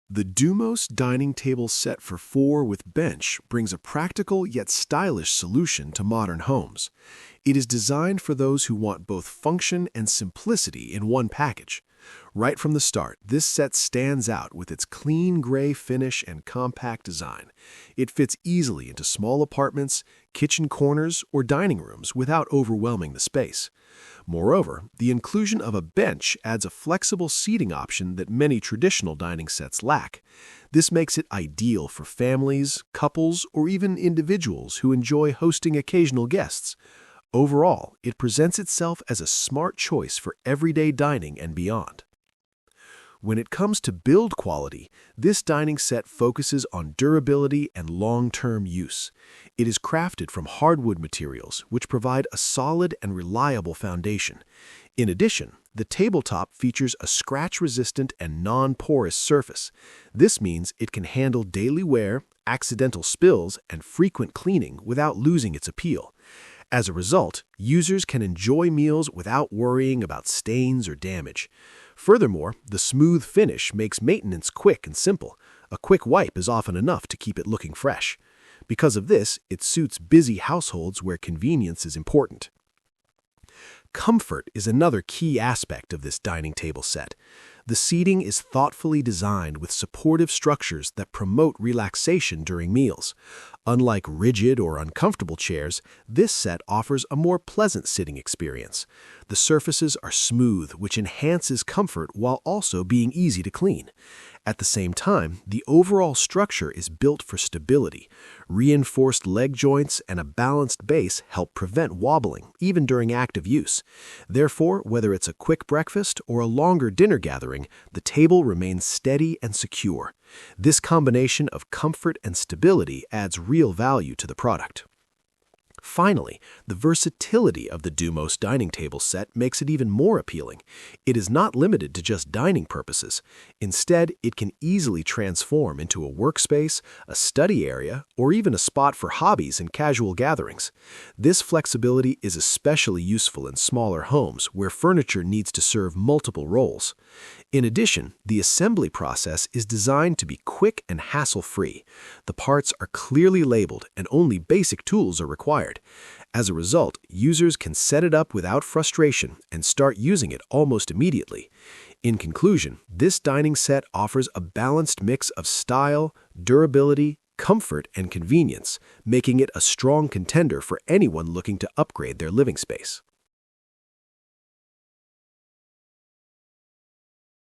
The Dumos dining table set for 4 with bench brings a practical yet stylish solution to modern homes. It is designed for those who want both function and simplicity in one package. Right from the start, this set stands out with its clean gray finish and compact design. It fits easily into small apartments, kitchen corners, or dining rooms without overwhelming the space. Moreover, the inclusion of a bench adds a flexible seating option that many traditional dining sets lack. This makes it ideal for families, couples, or even individuals who enjoy hosting occasional guests. Overall, it presents itself as a smart choice for everyday dining and beyond. When it comes to build quality, this dining set focuses on durability and long-term use. It is crafted from hardwood materials, which provide a solid and reliable foundation. In addition, the tabletop features a scratch-resistant and non-porous surface. This means it can handle daily wear, accidental spills, and frequent cleaning without losing its appeal. As a result, users can enjoy meals without worrying about stains or damage. Furthermore, the smooth finish makes maintenance quick and simple. A quick wipe is often enough to keep it looking fresh. Because of this, it suits busy households where convenience is important. Comfort is another key aspect of this dining table set. The seating is thoughtfully designed with supportive structures that promote relaxation during meals. Unlike rigid or uncomfortable chairs, this set offers a more pleasant sitting experience. The surfaces are smooth, which enhances comfort while also being easy to clean. At the same time, the overall structure is built for stability. Reinforced leg joints and a balanced base help prevent wobbling, even during active use. Therefore, whether it's a quick breakfast or a longer dinner gathering, the table remains steady and secure. This combination of comfort and stability adds real value to the product. Finally, the versatility of the Dumos dining table set makes it even more appealing. It is not limited to just dining purposes. Instead, it can easily transform into a workspace, a study area, or even a spot for hobbies and casual gatherings. This flexibility is especially useful in smaller homes where furniture needs to serve multiple roles. In addition, the assembly process is designed to be quick and hassle-free. The parts are clearly labeled and only basic tools are required. As a result, users can set it up without frustration and start using it almost immediately. In conclusion, this dining set offers a balanced mix of style, durability, comfort, and convenience, making it a strong contender for anyone looking to upgrade their living space.